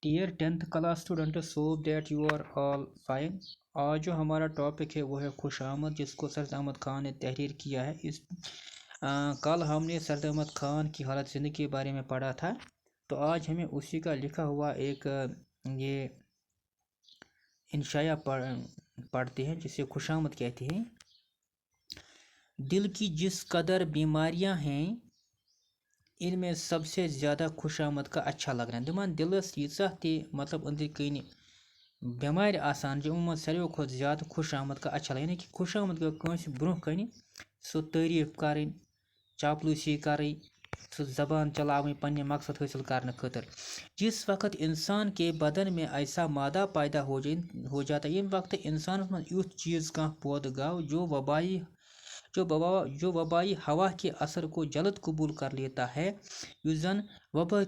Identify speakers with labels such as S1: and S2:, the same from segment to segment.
S1: Dear 10th class student, so that you are all fine. आज जो हमारा topic है वो है खुश आमद, जिसको सरद अहमद खान ने तहरीर किया है। कल हमने सरद अहमद खान की हालत ज़िंदगी के बारे में पढ़ा था, तो आज हमें उसी का लिखा हुआ एक ये इंशाया पढ़ते हैं, जिसे खुश आमद कहते हैं। दिल की जिस कदर बीमारियां हैं, इनमें सबसे ज़्यादा खुश आमद का अच्छा लग रहा है। दपान दिलस यीचा ते मतलब अंदर कन बेमार आसान जो सारे खुद ज़्यादा खुश आमद का अच्छा लगे, यानी कि खुश आमद कंस ब्रोह कन सो तारीफ करें, चापलूसी करें, सो जबान चलावें पन्ने मकसद हासिल करने खतर। जिस वक्त इंसान के बदन में ऐसा मादा पैदा हो जाता है, ये वक्त इंसान में युथ चीज़ का पौध गाव जो वबाई हवा के असर को जल्द कबूल कर लेता है, युजन वबाई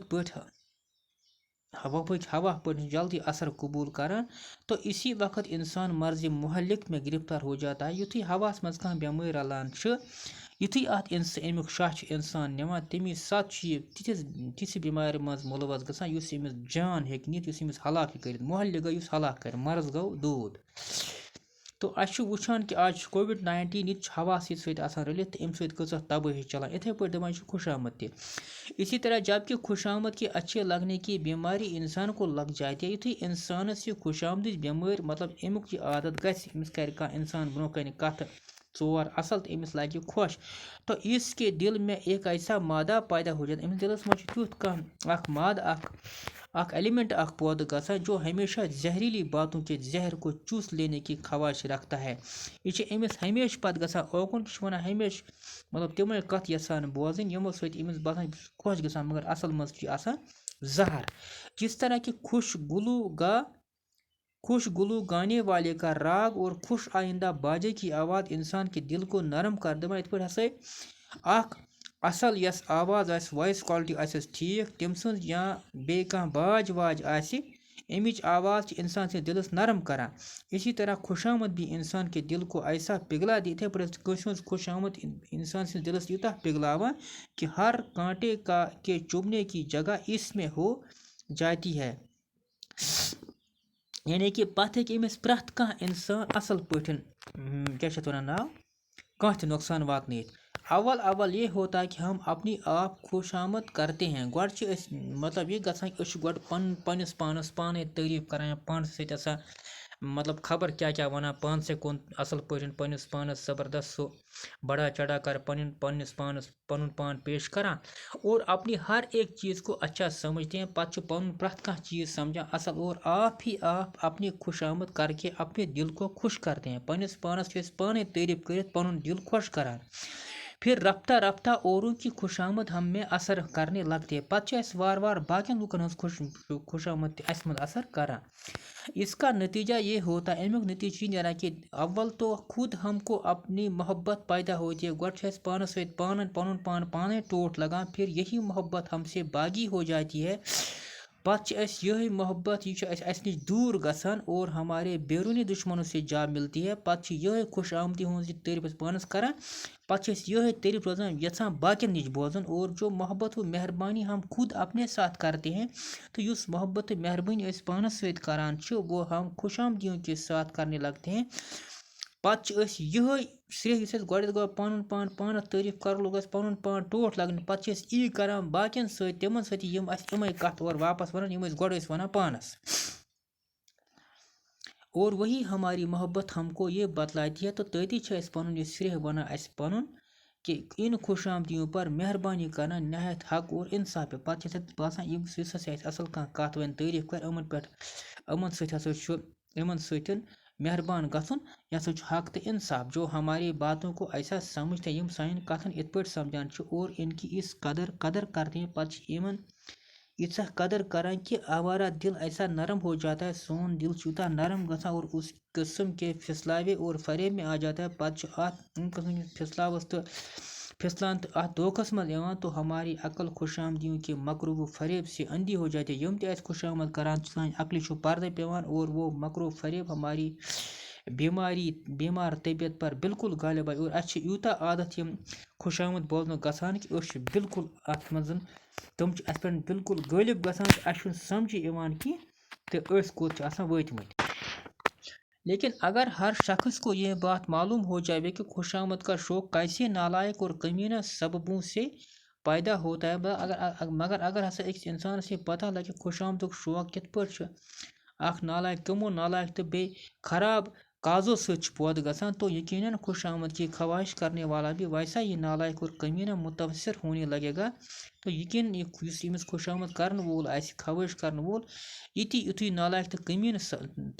S1: हवा पर जल्दी असर कबूल कर, तो इसी वक्त इंसान मर्ज मुहलिक में गिरफ्तार हो जाता है। युथी हवास मज कह बेमार रलान, युथी अत अमुक शाह इंसान निवान, तमी सत तिस बीमार मज मुलवस गसान युस अमिस जान हेक नित, युस अमिस हलाक कर। मुहल्लिक गो युस हलाक कर, मर्ज गो दूध। तो अस वुचान कि आज कोविड-19 ये हवा सत रलित, अम सत तबाही चलान। इथे पे दपान खुश आमद ति। इसी तरह जबकि खुश आमद की अच्छे लगने की बीमारी इंसान को लग जाती है, युथी इंसान से खुश आमद बेमार मतलब अमुक आदत गमिस कर इंसान ब्रोह कन कथ चोर असल तो अमिस लगे खुश, तो इसके दिल में एक ऐसा मादा पैदा हो जाता है, अमिस दिलस मज तुथ कह माद एलिमेंट पौध गसान जो हमेशा जहरीली बातों के जहर को चूस लेने की ख्वाहिश रखता है। ये अमिस हमेशा पत गसान ओकुन वन हमेशा मतलब तम कथ यसान बोजन यमो सत अमिस बसान खुश गसान, मगर असल मज जहर। जिस तरह कि खुश गुलू गाने वाले का राग और खुश आइंदा बाजे की आवाज़ इंसान के दिल को नरम कर दे। इत हसा असल यस आवाज़ वॉइस क्वालिटी ठीक तम सज या बे बाज वाज अमिच आवाज़ इंसान से दिलस नरम करान। इसी तरह खुश आमद भी इंसान के दिल को ऐसा पिघला दी। इथे पे खुश आमद इंसान से दिलस यूता पिघलावा कि हर कांटे के चुभने की जगह इसमें हो जाती है, यानी कि पत अमिस प्रथ कह इंसान असल पठन क्या वन नाव कह नुकसान वात। अव्वल ये होता है कि हम अपनी आप खुश आमद करते हैं। गोड मतलब ये गोड पन्नस पानस पाने तारीफ करान, पान सत मतलब खबर क्या क्या वन, पान से कौन असल पठन पन्नस पानस जबरदस्त सो बड़ा चढ़ा कर पन्नस पानस पन पान पेश करान, और अपनी हर एक चीज़ को अच्छा समझते हैं। पत पन प्रथ कह चीज़ समझा असल, और आप ही आप अपनी खुश आमद करके अपने दिल को खुश करते हैं। पन्नस पानस पाने तारीफ कर पन दिल खुश करान, फिर रफ्ता रफ्ता औरों की खुश आमद हम में असर करने लगते हैं। पत वार वार बाकिन लुकन खुश आमद असर करा। इसका नतीजा ये होता है, अमुक नतीजा नेरा कि अव्वल तो खुद हमको अपनी मोहब्बत पैदा होती है। गोड पानस सत पन पान पाने टोट लगा, फिर यही मोहब्बत हमसे बागी हो जाती है। पत यही मोहब्बत नश दूर गसान और हमारे बैरूनी दुश्मनों से जा मिलती है। पत यही खुश आमदी हज तारीफ पानस करान, पत यही तारीफ रोजान यछान बाकिन नश बोजन। और जो मोहब्बत व मेहरबानी हम खुद अपने साथ करते हैं, तो युस मोहब्बत मेहरबानी पानस सत करान वो हम खुश आमदियों के साथ करने लगते हैं। पत यही सह गोड गो पन पान पान तारीफ कर लोग पन पान टोट लगन, पत यी करान बाकिन तमन समें कथ और वापस वन गोड वन पानस। और वही हमारी मोहब्बत हमको ये बतलाती है। तो तती पन श्रेह वन पन कि इन खुश आमदियों पर मेहरबानी करना नहायत हक और इंसाफ है। पत बसान असल कथ वन तारीफ कर अमन सतन मेहरबान गसन, यह हक तो इंसाफ। जो हमारी बातों को ऐसा समझते हैं, सान कथन इत पे समझान और इनकी इस कदर करते हैं। पत इतना कदर करान कि आवारा दिल ऐसा नरम हो जाता है, सोन दिल यूता नरम गसा और उस किस्म के फिसलावे और फरेब में आ जाता है। पत फिसलावस तो फिसलान तो धोखस मज यवान, तो हमारी अकल खुश आमदियों के मकरूब फरेब से अंधी हो जाती है। यम खुश आमद करान सान अकल पर्दे पेवान, और वो मकरूब फरेब हमारी بیمار طبیعت پر بالکل غالب آئی اور اچھے یوتا عادت یم خوش آمد بولنُک گژھان کہ أسۍ چھِ بالکل اَتھ منٛز تِم چھِ اَتھ پٮ۪ٹھ بالکل غٲلب گژھان تہٕ اَسہِ چھُنہٕ سَمجھی یِوان کینٛہہ تہٕ أسۍ کوٚت چھِ آسان وٲتۍمٕتۍ. لیکن اگر ہر شخص کو یہ بات معلوم ہو جائے کہ خوش آمد کا شوق کیسے نالائق اور کمینہ سببوں سے پیدا ہوتا ہے مگر اگر ہسا أکِس اِنسانَس یہ پتہ لگہِ خوش آمدُک شوق کِتھ پٲٹھۍ چھُ اکھ نالائق کمو نالائق تہٕ بیٚیہِ خراب کازو سۭتۍ چھُ پٲدٕ گژھان تو یقیناً خوش آمد کی خواہش کرنے والا بھی ویسا ہی نالائق اور کمینہ متاثر ہونے لگے گا. تو یقیناً یُس ییٚمِس خوش آمد کرن وول آسہِ خواہش کرن وول یُتھُے نالائق تہٕ کمینہ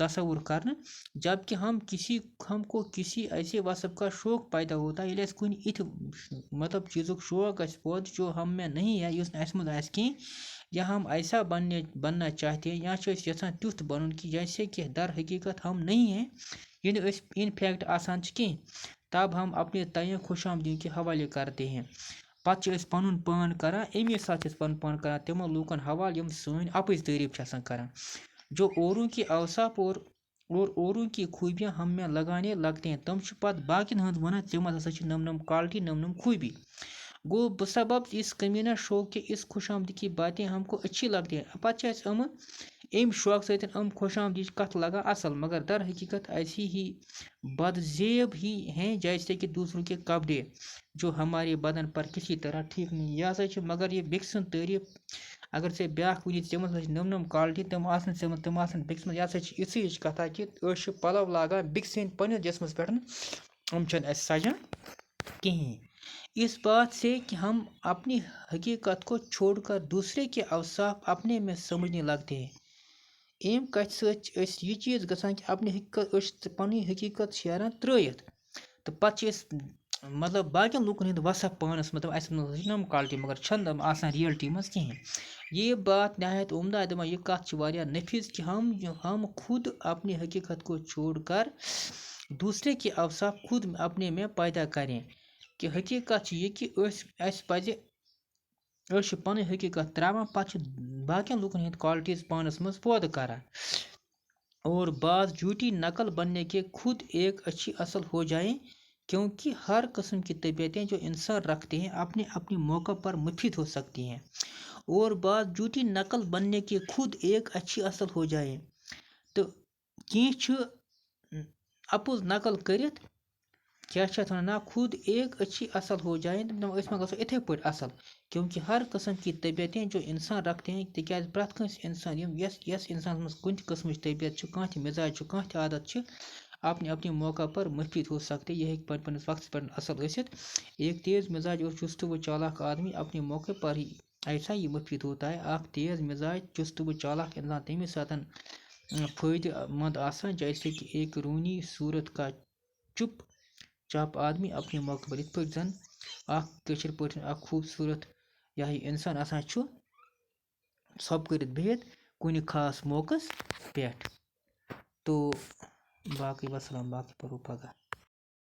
S1: تصور کرنہٕ جبکہ ہم کو کسی ایسے وصف کا شوق پیدا ہوتا ہے ییٚلہِ اَسہِ کُنہِ اِتھِ مطلب چیٖزُک شوق گژھِ پٲدٕ جو ہم میں نہیں ہے یُس نہٕ اَسہِ منٛز آسہِ کینٛہہ یا ہم ایسا بننا چاہتے ہیں یا چھِ أسۍ یژھان تیُتھ بنُن کہ جیسے کہ در حقیقت ہم نہیں ہیں یہ نہٕ أسۍ ان فیکٹ آسان چھِ کینٛہہ تب ہم اپنے تئیں خوش آمدی کے حوالے کرتے ہیں. پتہٕ چھِ أسۍ پنُن پان کران امی ساتہٕ چھِ أسۍ پنُن پان کران تِمن لوٗکن حوالہٕ یِم سٲنۍ اپٕز تعریٖف چھِ آسان کران جو اوروں کی اوصاف اور اوروں کی خوبیاں ہم میں لگانے لگتے ہیں تم چھِ پتہٕ باقین ہٕنٛز ونان تِم ہسا چھِ نم کوالٹی نم خوبی گو بسبب اس کمینہ شوق کے اس خوش آمدی کی باتیں ہم کو اچھی لگتی ہیں پتہٕ چھِ اَسہِ امہِ شوق سۭتۍ خوش آمدیچ کتھ لگان اصل مگر در حقیقت ایسی ہی بدزیب ہی ہیں جیسے کہ دوسروں کے کپڑے جو ہمارے بدن پر کسی طرح ٹھیک نہیں یہ ہسا چھِ مگر یہ بیٚکہِ سٕنٛز تعریٖف اگر ژےٚ بیٛاکھ وٕنی تِمن ہسا چھِ نم کوالٹی تِم آسن بیٚکہِ منٛز یہِ ہسا چھِ یِژھٕے ہِش کتھا کہِ أسۍ چھِ پلو لاگان بیٚکہِ سٕنٛدۍ پننِس جسمس پٮ۪ٹھ یِم چھِنہٕ اَسہِ سجان کہیٖنۍ. اس بات سے کہ ہم اپنی حقیقت کو چھوڑ کر دوسرے کے اوصاف اپنے میں سمجھنے لگتے ہیں ایم کتھِ سۭتۍ چھِ أسۍ یہِ چیٖز گژھان کہ اپنی حقیقت أسۍ پنٕنۍ حقیقت شیران ترٲیِتھ تہٕ پتہٕ چھِ أسۍ مطلب باقین لوٗکن ہٕنٛدۍ وصف پانس مطلب اَسہِ منٛز چھِ نم کوالٹی مگر چھنہٕ تِم آسان ریلٹی منٛز کہیٖنۍ. یہ بات نہایت عمدہ دپان یہ کتھ چھِ واریاہ نفیٖس کہ ہم خود اپنی حقیقت کو چھوڑ کر دوسرے کے اوصاف خود اپنے میں پیدا کریں کہ حقیقت چھِ یہِ کہ اَسہِ پزِ أسۍ چھِ پنٕنۍ حقیقت تراوان پتہٕ چھِ باقین لوٗکن ہٕنٛدۍ کوالٹیٖز پانس منٛز پٲدٕ کران اور بعض جھوٹی نقل بننے کے خود ایک اچھی اصل ہو جائیں کیونکہ ہر قسم کی طبیعتیں جو انسان رکھتے ہیں اپنے اپنے موقع پر مفید ہو سکتی ہیں اور بعض جھوٹی نقل بننے کے خود ایک اچھی اصل ہو جائیں تو کینٛہہ چھِ اپُز نقل کٔرِتھ کیٛاہ چھِ اَتھ وَنان خود ایک اچھی اصل ہو جائیں أسۍ ما گژھو اِتھے پٲٹھۍ اصل کیونکہ ہر قسم کی طبیعتیں جو انسان رکھتے ہیں تِکیٛازِ پرٛٮ۪تھ کٲنٛسہِ انسان یس انسانس منٛز کُنہِ تہِ قٕسمٕچ طبیعت چھِ کانٛہہ تہِ مزاج چھُ کانٛہہ تہِ عادت چھِ اپنے اپنے موقع پر مفید ہو سکتے یہ ہیٚکہِ پننِس وقتس پٮ۪ٹھ اصل ٲسِتھ ایک تیز مزاج اور چست و چالاک آدمی اپنے موقع پر ہی ایسا ہی مفید ہوتا ہے اکھ تیز مزاج چست و چالاک انسان تَمے ساتہٕ فٲیدٕ مند آسان جیسے کہ ایک روٗنی صوٗرت کا چُپ چاپ آدمی اپنے موقع پر یِتھ پٲٹھۍ زن اکھ کٲشِر پٲٹھۍ اکھ خوٗبصوٗرت یا یہِ اِنسان آسان چھُ ژھۄپہٕ کٔرِتھ بِہِتھ کُنہِ خاص موقعس پٮ۪ٹھ تو باقٕے وسلام باقٕے پَرو پگاہ.